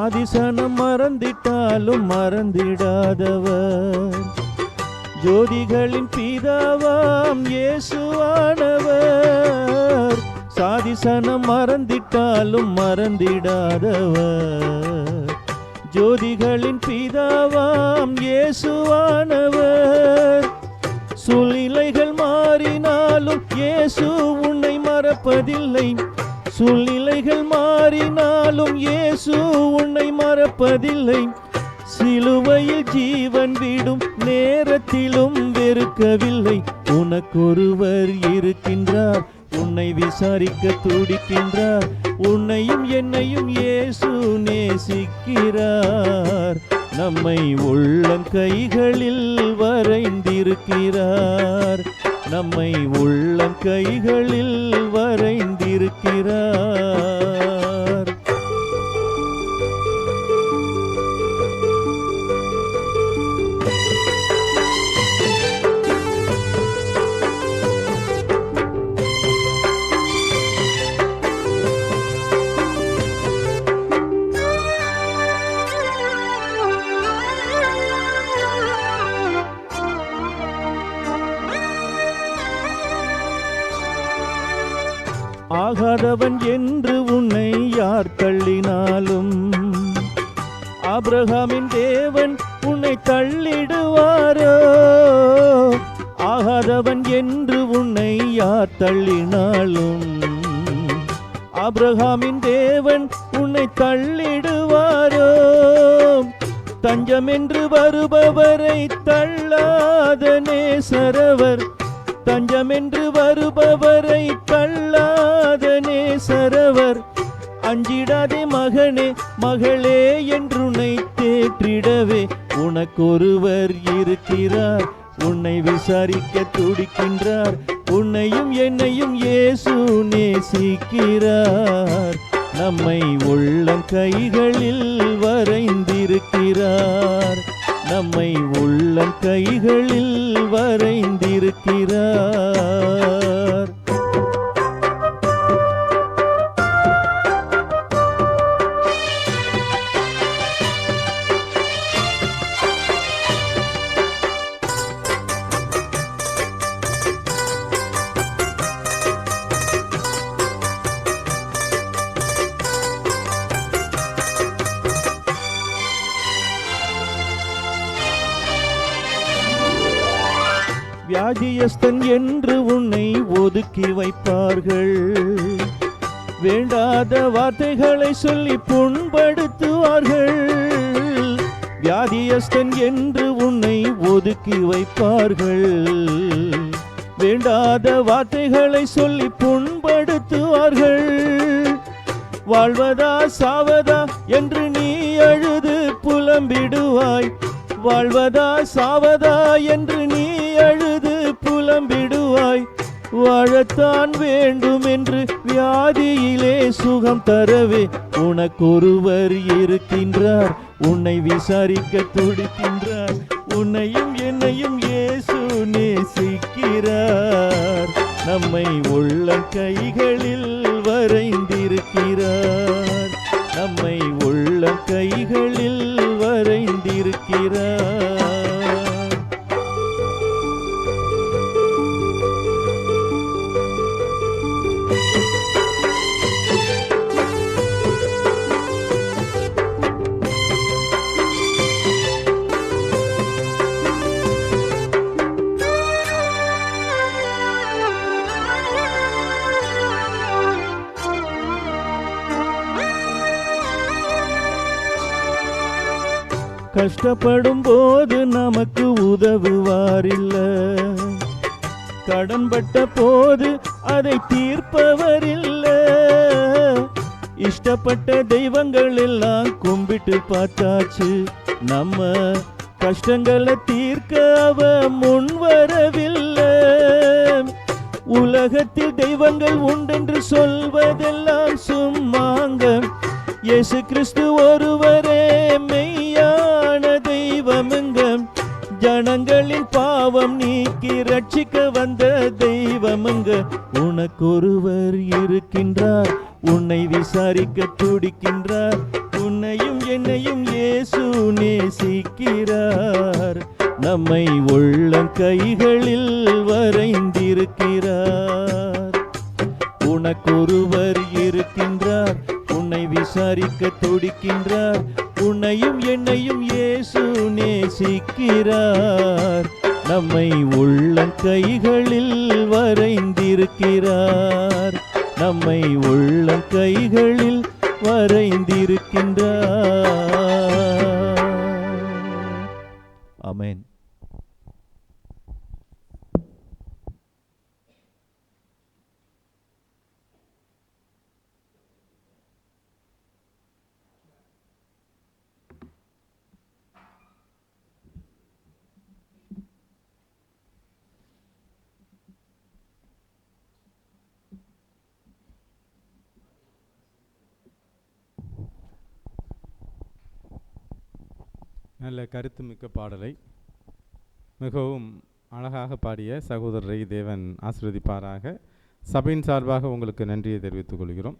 சாதிசனம் மறந்திட்டாலும் மறந்திடாதவர், ஜோதிகளின் பிதாவாம் இயேசுவானவர். சாதிசனம் மறந்திட்டாலும் மறந்திடாதவர், ஜோதிகளின் பிதாவாம் இயேசுவானவர். சூழ்நிலைகள் மாறினாலும் இயேசு உன்னை மறப்பதில்லை, சூழ்நிலைகள் மாறினாலும் இயேசு உன்னை மறப்பதில்லை. சிலுவையில் ஜீவன் விடும் நேரத்திலும் வெறுக்கவில்லை. உனக்கொருவர் இருக்கின்றார், உன்னை விசாரிக்க துடிக்கின்றார். உன்னையும் என்னையும் இயேசு நேசிக்கிறார். நம்மை உள்ளங்கைகளில் வரைந்திருக்கிறார், நம்மை உள்ளங்கைகளில் வரைந்திருக்கிறார். ஆகாதவன் என்று உன்னை யார் தள்ளினாலும் ஆபிரகாமின் தேவன் உன்னை தள்ளிடுவாரோ? ஆகாதவன் என்று உன்னை யார் தள்ளினாலும் ஆபிரகாமின் தேவன் உன்னை தள்ளிடுவாரோ? தஞ்சம் என்று வருபவரை தள்ளாத நேசரவர், தஞ்சம் என்று வருபவரை தள்ளாத நேசரவர். அஞ்சிடாதே மகனே மகளே என்றுனை தேற்றிடவே உனக்கொருவர் இருக்கிறார், உன்னை விசாரிக்க துடிக்கின்றார். உன்னையும் என்னையும் இயேசு நேசிக்கிறார். நம்மை உள்ளங்கைகளில் வரைந்திருக்கிறார், நம்மை உள்ளங்கைகளில் வரைந்திருக்கிறார். வியாதியஸ்தன் என்று உன்னை ஒதுக்கி வைப்பார்கள், வேண்டாத வார்த்தைகளை சொல்லி புண்படுத்துவார்கள். வியாதியஸ்தன் என்று உன்னை ஒதுக்கி வைப்பார்கள், வேண்டாத வார்த்தைகளை சொல்லி புண்படுத்துவார்கள். வாழ்வதா சாவதா என்று நீ அழுது புலம்பிடுவாய், வாழ்வதா சாவதா என்று நீ அழுது புலம்பிடுவாய். வாழத்தான் வேண்டும் என்று வியாதியிலே சுகம் தரவே உனக்கொருவர் இருக்கின்றார், உன்னை விசாரிக்க துடிக்கின்றார். உன்னையும் என்னையும் இயேசு நேசிக்கிறார். நம்மை உள்ளங்கைகளில் வரைந்திருக்கிறார், நம்மை உள்ளங்கைகளில் வரைந்திருக்கிறார். கஷ்டப்படும் போது நமக்கு உதவுவாரில்ல, கடன்பட்ட போது அதை தீர்ப்பவரில்ல. இஷ்டப்பட்ட தெய்வங்கள் எல்லாம் கும்பிட்டு பார்த்தாச்சு, நம்ம கஷ்டங்களை தீர்க்க அவ முன் வரவில்லை. உலகத்தில் தெய்வங்கள் உண்டென்று சொல்வதெல்லாம் சும்மாங்க, இயேசு கிறிஸ்து ஒருவரே மெய்யான தெய்வமுங்க. ஜனங்களின் பாவம் நீக்கி ரட்சிக்க வந்த தெய்வமுங்க. உனக்கொருவர் இருக்கின்றார், உன்னை விசாரிக்க துடிக்கின்றார். உன்னையும் என்னையும் இயேசு நேசிக்கிறார். நம்மை உள்ளங்கைகளில் வரைந்திருக்கிறார். உனக்கொருவர் இருக்கின்றார், உன்னை விசாரிக்க துடிக்கின்றார். உன்னையும் என்னையும் இயேசு நேசிக்கிறார். நம்மை உள்ளங்கைகளில் வரைந்திருக்கிறார். நம்மை உள்ளங்கைகளில் வரைந்திருக்கின்றார். ஆமென். நல்ல கருத்துமிக்க பாடலை மிகவும் அழகாக பாடிய சகோதரரை தேவன் ஆசீர்வதிப்பாராக. சபையின் சார்பாக உங்களுக்கு நன்றியை தெரிவித்துக் கொள்கிறோம்.